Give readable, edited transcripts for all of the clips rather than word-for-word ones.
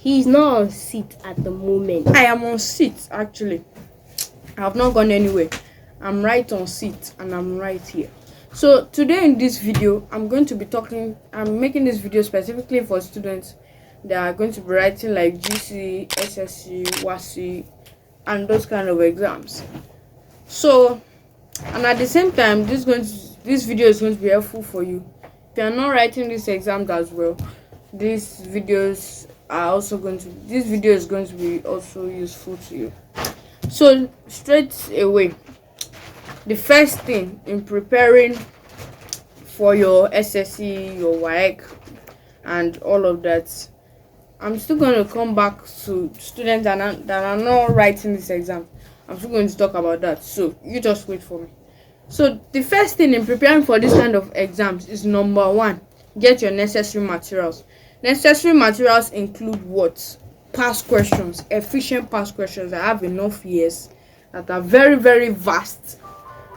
He's not on seat at the moment. I am on seat actually. I have not gone anywhere. I'm right on seat and I'm right here. So today in this video, I'm making this video specifically for students that are going to be writing like GC, SSC, WASI, and those kind of exams. So, and at the same time, this video is going to be helpful for you. If you are not writing these exams as well, this video is going to be also useful to you. So straight away, the first thing in preparing for your SSC, your WAEC, and all of that, I'm still going to come back to students that are not writing this exam. I'm still going to talk about that, so you just wait for me. So the first thing in preparing for this kind of exams is number one, get your necessary materials. Necessary materials include what? Past questions, efficient past questions that have enough years, that are very, very vast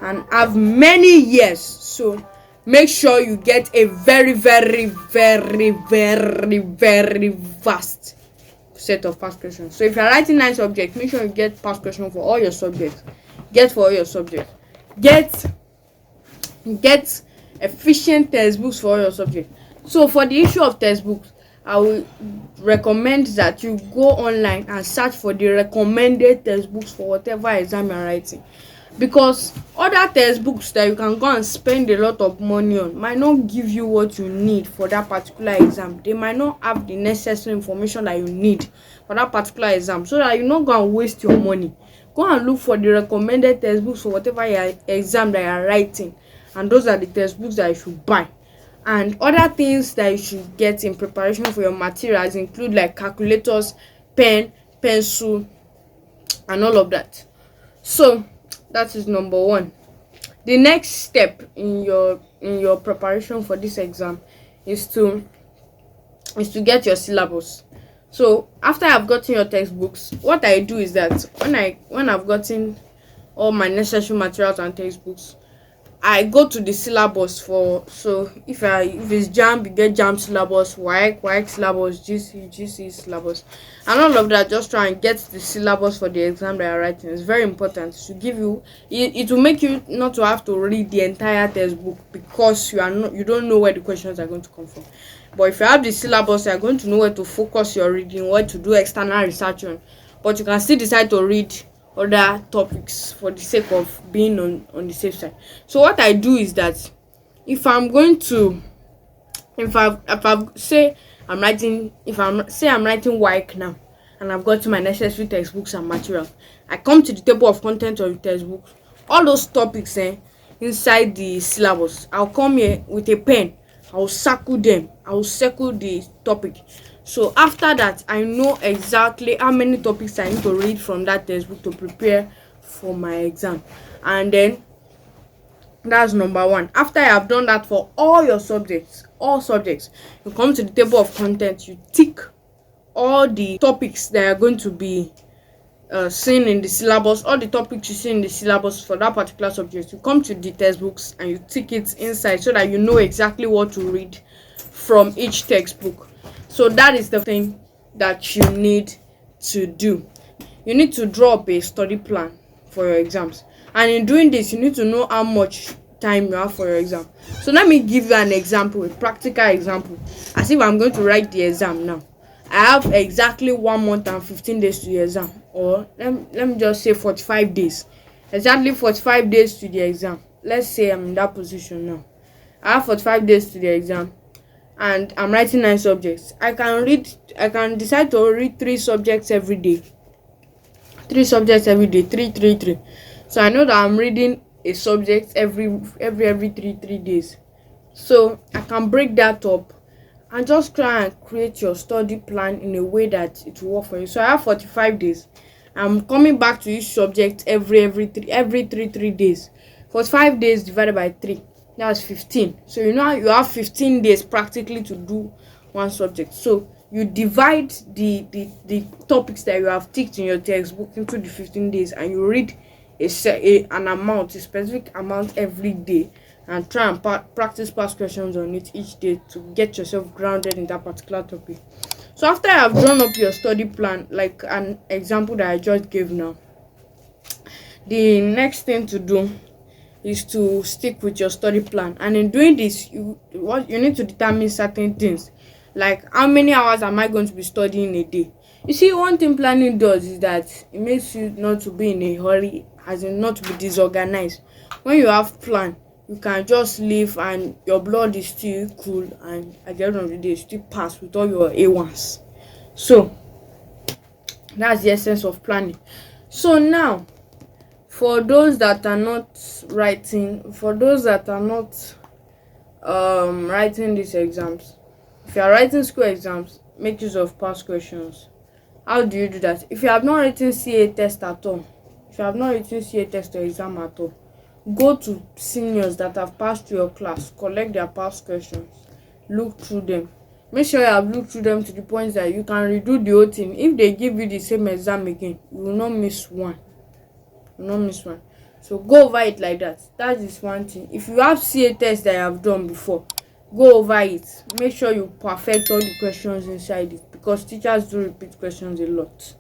and have many years. So make sure you get a very, very, very, very, very vast set of past questions. So if you're writing 9 subjects, make sure you get past questions for all your subjects. Get efficient textbooks for all your subjects. So for the issue of textbooks, I will recommend that you go online and search for the recommended textbooks for whatever exam you're writing, because other textbooks that you can go and spend a lot of money on might not give you what you need for that particular exam. They might not have the necessary information that you need for that particular exam, so that you're not going to waste your money. Go and look for the recommended textbooks for whatever exam that you're writing, and those are the textbooks that you should buy. And other things that you should get in preparation for your materials include like calculators, pen, pencil, and all of that. So that is number one. The next step in your preparation for this exam is to get your syllabus. So after I've gotten your textbooks, what I do is that when I've gotten all my necessary materials and textbooks, I go to the syllabus so if it's JAMB, you get JAMB syllabus, WAEC syllabus, GC syllabus, and all of that. Just try and get the syllabus for the exam that you're writing. It's very important to give you. It will make you not to have to read the entire textbook, because you don't know where the questions are going to come from. But if you have the syllabus, you're going to know where to focus your reading, where to do external research on. But you can still decide to read other topics for the sake of being on the safe side. So what I do is that if I'm writing WAEC now, and I've got my necessary textbooks and materials, I come to the table of contents of the textbooks. All those topics inside the syllabus, I'll come here with a pen. I'll circle them. I'll circle the topic. So after that, I know exactly how many topics I need to read from that textbook to prepare for my exam. And then that's number one. After I have done that for all your subjects, you come to the table of contents, you tick all the topics that are going to be seen in the syllabus, all the topics you see in the syllabus for that particular subject. You come to the textbooks and you tick it inside so that you know exactly what to read from each textbook. So that is the thing that you need to do. You need to draw up a study plan for your exams. And in doing this, you need to know how much time you have for your exam. So let me give you an example, a practical example. As if I'm going to write the exam now. I have exactly 1 month and 15 days to the exam. Or let me just say 45 days. Exactly 45 days to the exam. Let's say I'm in that position now. I have 45 days to the exam, and I'm writing 9 subjects. I can decide to read 3 subjects every day. 3 subjects every day, 3. So I know that I'm reading a subject every 3 days. So I can break that up and just try and create your study plan in a way that it will work for you. So I have 45 days. I'm coming back to each subject every 3 days. 45 days divided by 3. That's 15. So you have 15 days practically to do one subject. So you divide the topics that you have ticked in your textbook into the 15 days, and you read a specific amount every day and try and practice past questions on it each day to get yourself grounded in that particular topic. So after I have drawn up your study plan, like an example that I just gave now, the next thing to do is to stick with your study plan. And in doing this, you need to determine certain things, like how many hours am I going to be studying a day. You see, one thing planning does is that it makes you not to be in a hurry, as in not to be disorganized. When you have plan, you can just live and your blood is still cool, and at the end of the day you still pass with all your A1's. So that's the essence of planning. So now, for those that are not writing these exams, if you are writing school exams, make use of past questions. How do you do that? If you have not written CA test at all, if you have not written CA test or exam at all, go to seniors that have passed through your class, collect their past questions, look through them. Make sure you have looked through them to the point that you can redo the whole thing. If they give you the same exam again, you will not miss one. So go over it like that. That is one thing. If you have CA test that you have done before, go over it. Make sure you perfect all the questions inside it, because teachers do repeat questions a lot.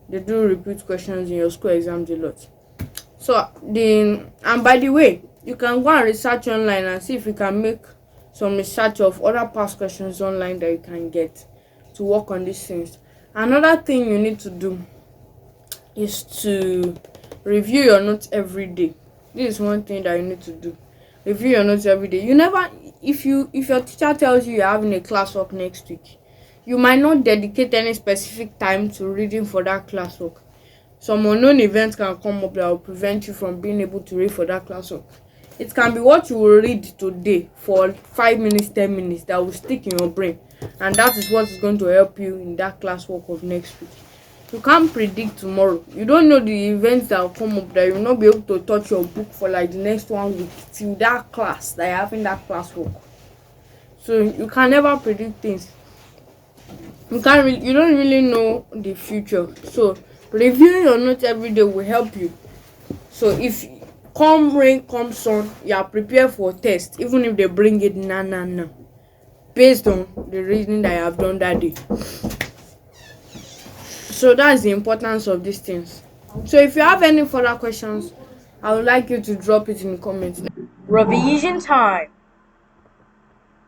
They do repeat questions in your school exams a lot. So and by the way, you can go and research online and see if you can make some research of other past questions online that you can get to work on these things. Another thing you need to do is to review your notes every day. This is one thing that you need to do. Review your notes every day. If your teacher tells you you're having a classwork next week, you might not dedicate any specific time to reading for that classwork. Some unknown events can come up that will prevent you from being able to read for that classwork. It can be what you will read today for 5 minutes, 10 minutes that will stick in your brain, and that is what is going to help you in that classwork of next week. You can't predict tomorrow. You don't know the events that will come up that you will not be able to touch your book for like the next 1 week till that class that you're having that classwork. So you can never predict things. You don't really know the future. So reviewing your notes every day will help you. So if come rain, come sun, you are prepared for a test, even if they bring it now, based on the reasoning that you have done that day. So that's the importance of these things. So if you have any further questions, I would like you to drop it in the comments. Revision time.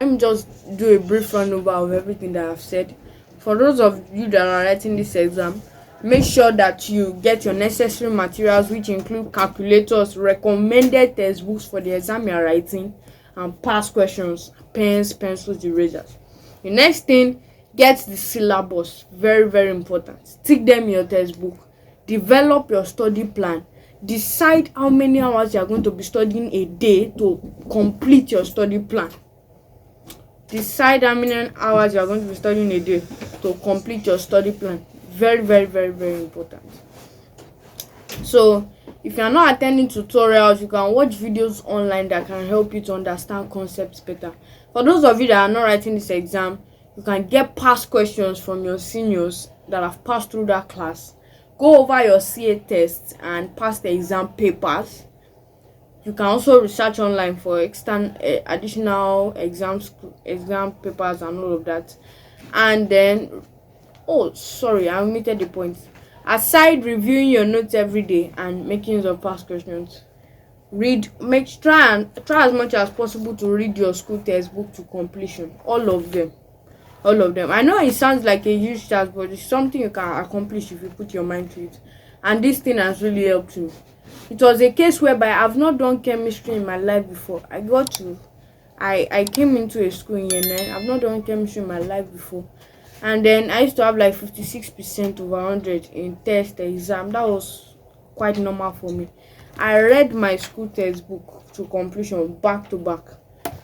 Let me just do a brief run over of everything that I've said. For those of you that are writing this exam, make sure that you get your necessary materials, which include calculators, recommended textbooks for the exam you are writing, and past questions, pens, pencils, erasers. The next thing, get the syllabus. Very, very important. Stick them in your textbook. Develop your study plan. Decide how many hours you are going to be studying a day to complete your study plan. Decide how many hours you are going to be studying a day to complete your study plan. Very, very, very, very important. So if you are not attending tutorials, you can watch videos online that can help you to understand concepts better. For those of you that are not writing this exam, you can get past questions from your seniors that have passed through that class. Go over your CA tests and pass the exam papers. You can also research online for additional exam papers and all of that. And then, I omitted the point. Aside reviewing your notes every day and making use of past questions, try as much as possible to read your school textbook to completion. All of them. I know it sounds like a huge task, but it's something you can accomplish if you put your mind to it. And this thing has really helped me. It was a case whereby I've not done chemistry in my life before. I came into a school in year 9. I've not done chemistry in my life before. And then I used to have like 56% over 100 in test exam. That was quite normal for me. I read my school textbook to completion back to back.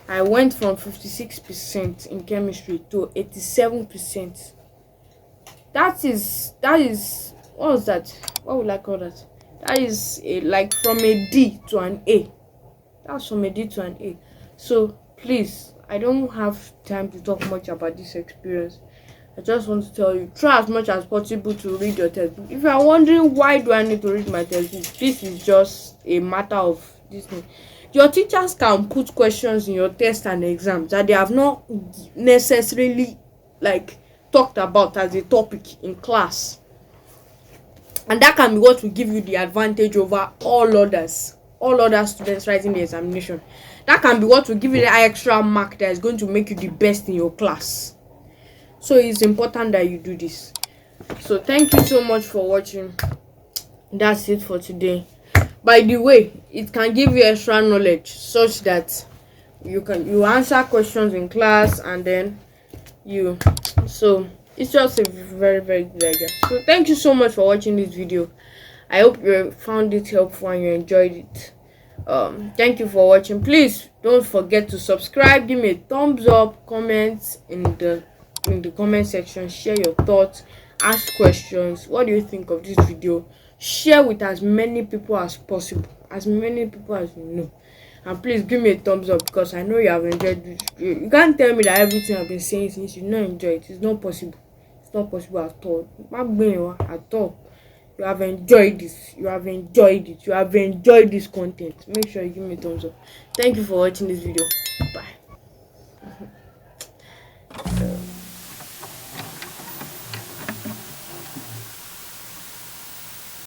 I went from 56% in chemistry to 87%. That is what was that? What would I call that? That is like from a D to an A. That's from a D to an A. So please, I don't have time to talk much about this experience. I just want to tell you, try as much as possible to read your textbook. If you are wondering why do I need to read my textbook, this is just a matter of this thing. Your teachers can put questions in your test and exams that they have not necessarily like talked about as a topic in class, and that can be what will give you the advantage over all other students writing the examination. That can be what will give you the extra mark that is going to make you the best in your class. So it's important that you do this. So thank you so much for watching. That's it for today. By the way, it can give you extra knowledge such that you answer questions in class, and then you so it's just a very, very good idea. So thank you so much for watching this video. I hope you found it helpful and you enjoyed it. Thank you for watching. Please don't forget to subscribe, give me a thumbs up, comment in the comment section, share your thoughts, ask questions. What do you think of this video? Share with as many people as possible, as many people as you know. And please give me a thumbs up, because I know you have enjoyed this video. You can't tell me that everything I've been saying since you not enjoy it. It's not possible. It's not possible at all. At all. You have enjoyed this. You have enjoyed it. You have enjoyed this content. Make sure you give me a thumbs up. Thank you for watching this video. Bye.